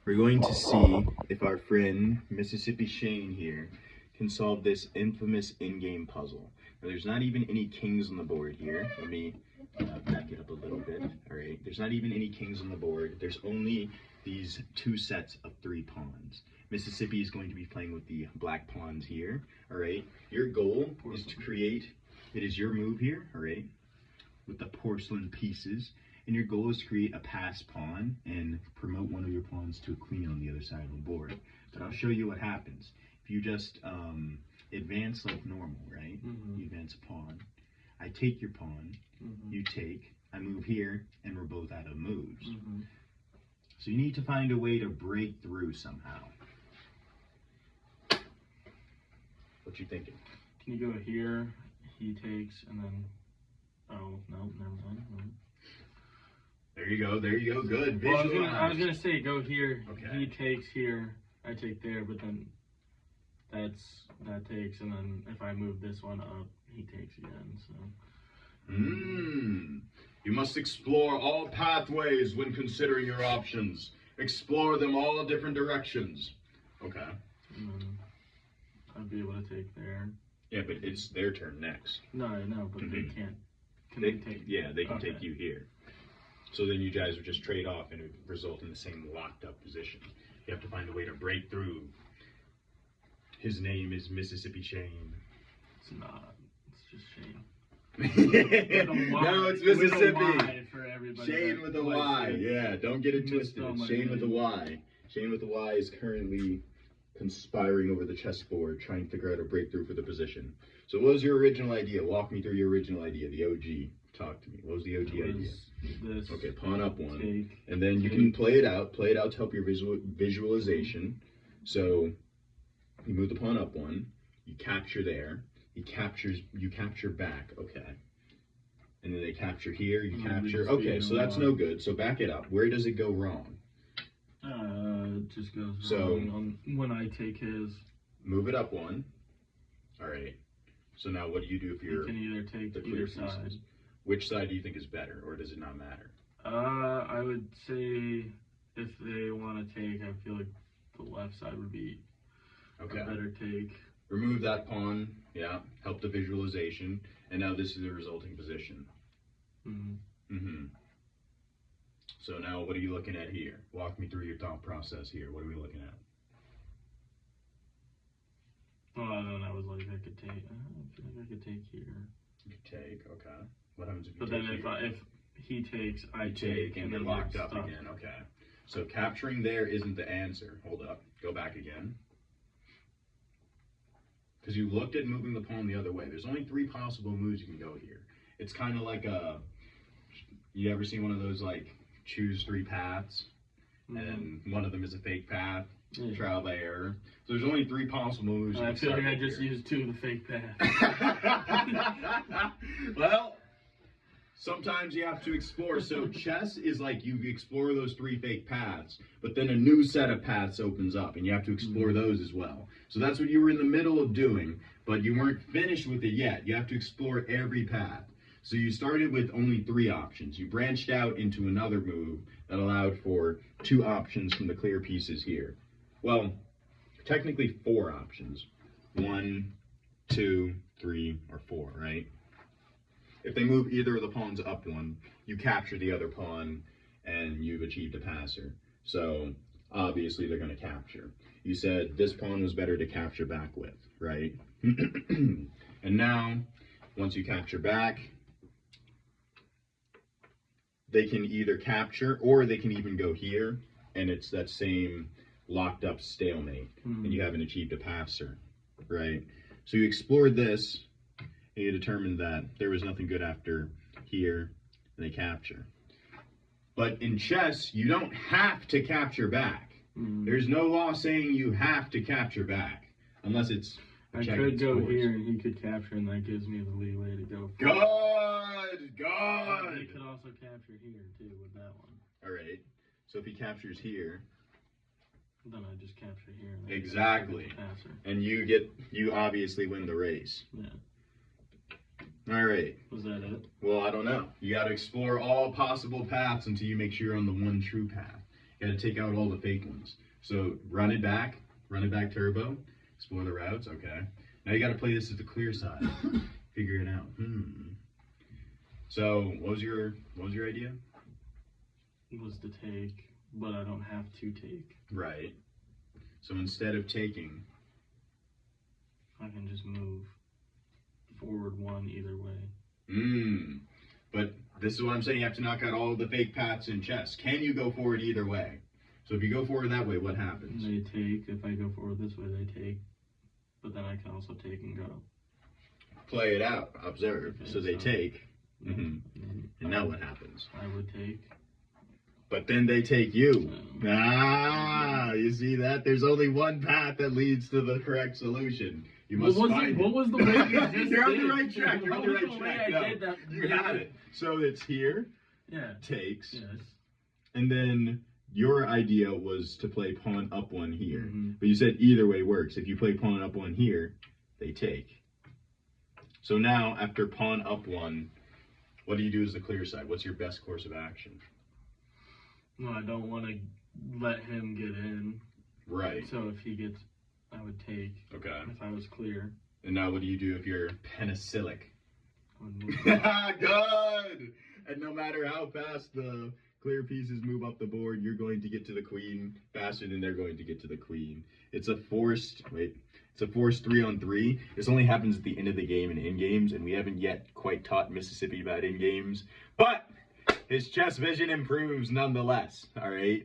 We're going to see if our friend Mississippi Shane here can solve this infamous in-game puzzle. Now, there's not even any kings on the board here. Let me back it up a little bit. All right, there's not even any kings on the board. There's only these two sets of 3 pawns. Mississippi is going to be playing with the black pawns here. All right, your goal is to create, it is your move here, all right, with the porcelain pieces. And your goal is to create a pass pawn and promote one of your pawns to a queen on the other side of the board. But I'll show you what happens. If you just advance like normal, right? Mm-hmm. You advance a pawn. I take your pawn. Mm-hmm. You take. I move here, and we're both out of moves. Mm-hmm. So you need to find a way to break through somehow. What you thinking? Can you go here? He takes, and then... Oh, no, never mind. No. There you go, good. Well, I was gonna say go here, okay. He takes here, I take there, but then that takes, and then if I move this one up, he takes again, so. You must explore all pathways when considering your options. Explore them all different directions. Okay. And then I'd be able to take there. Yeah, but it's their turn next. No, I know, but they can't. They take? Yeah, they can take you here. So then you guys would just trade off and it would result in the same locked up position. You have to find a way to break through. His name is Mississippi Shane. It's not. It's just Shane. No, it's Mississippi. With a Y for everybody. Shane with a Y. Yeah, don't get it twisted. It's Shane with a Y. Shane with a Y is currently conspiring over the chessboard, trying to figure out a breakthrough for the position. So what was your original idea? Walk me through your original idea, the OG. Talk to me. What was the OG idea? This, okay, pawn up one. Take, and then you can play it out to help your visualization. So you move the pawn up one, you capture there, you capture back, okay. And then they capture here, you capture, okay, so that's no good. So back it up. Where does it go wrong? It just goes wrong on when I take his. Move it up one. All right. So now what do you do if you're... You can either take either side. Which side do you think is better, or does it not matter? I would say if they want to take, I feel like the left side would be a better take. Remove that pawn, yeah, help the visualization, and now this is the resulting position. So now what are you looking at here? Walk me through your thought process here. What are we looking at? Well, then I was like, I could take, I feel like I could take here. You could take, okay. What happens if you take here? But then if he takes, I take, and they're locked up again, okay. So capturing there isn't the answer. Hold up, go back again. Because you looked at moving the pawn the other way. There's only 3 possible moves you can go here. It's kind of like you ever seen one of those like choose 3 paths, and one of them is a fake path, trial by error. So there's only 3 possible moves. I feel like I just used 2 of the fake paths. Well, sometimes you have to explore. So chess is like you explore those 3 fake paths, but then a new set of paths opens up, and you have to explore those as well. So that's what you were in the middle of doing, but you weren't finished with it yet. You have to explore every path. So you started with only 3 options. You branched out into another move that allowed for 2 options from the clear pieces here. Well, technically 4 options. 1, 2, 3, or 4, right? If they move either of the pawns up one, you capture the other pawn and you've achieved a passer. So obviously they're going to capture. You said this pawn was better to capture back with, right? And now, once you capture back, they can either capture or they can even go here, and it's that same locked up stalemate, and you haven't achieved a passer, right? So you explored this, and you determined that there was nothing good after here, and they capture. But in chess, you don't have to capture back. There's no law saying you have to capture back, unless it's I could go here and he could capture, and that gives me the leeway to go forward. Good! He could also capture here, too, with that one. Alright, so if he captures here... Then I just capture here. And exactly. And you obviously win the race. Yeah. Alright. Was that it? Well, I don't know. You got to explore all possible paths until you make sure you're on the one true path. You got to take out all the fake ones. So run it back turbo, explore the routes. Okay. Now you got to play this at the clear side. Figure it out. So what was your idea? It was to take, but I don't have to take. Right. So instead of taking, I can just move forward one either way. But this is what I'm saying. You have to knock out all the fake paths in chess. Can you go forward either way? So if you go forward that way, what happens? They take. If I go forward this way, they take. But then I can also take and go. Play it out. Observe. Okay, so they take. And now what happens? I would take. But then they take you. You see that? There's only one path that leads to the correct solution. You must find it. What was the way you just You're on did? the right track. You're on the right track. No, you got it. So it's here. Yeah. Takes. Yes. And then your idea was to play pawn up one here. Mm-hmm. But you said either way works. If you play pawn up one here, they take. So now, after pawn up one, what do you do as the clear side? What's your best course of action? No, I don't want to let him get in. Right. So if he gets, I would take. Okay. If I was clear. And now what do you do if you're penicillic? I would move. Good! And no matter how fast the clear pieces move up the board, you're going to get to the queen faster than they're going to get to the queen. It's a forced 3-on-3. This only happens at the end of the game in Endgames, and we haven't yet quite taught Mississippi about Endgames. But his chess vision improves nonetheless, all right?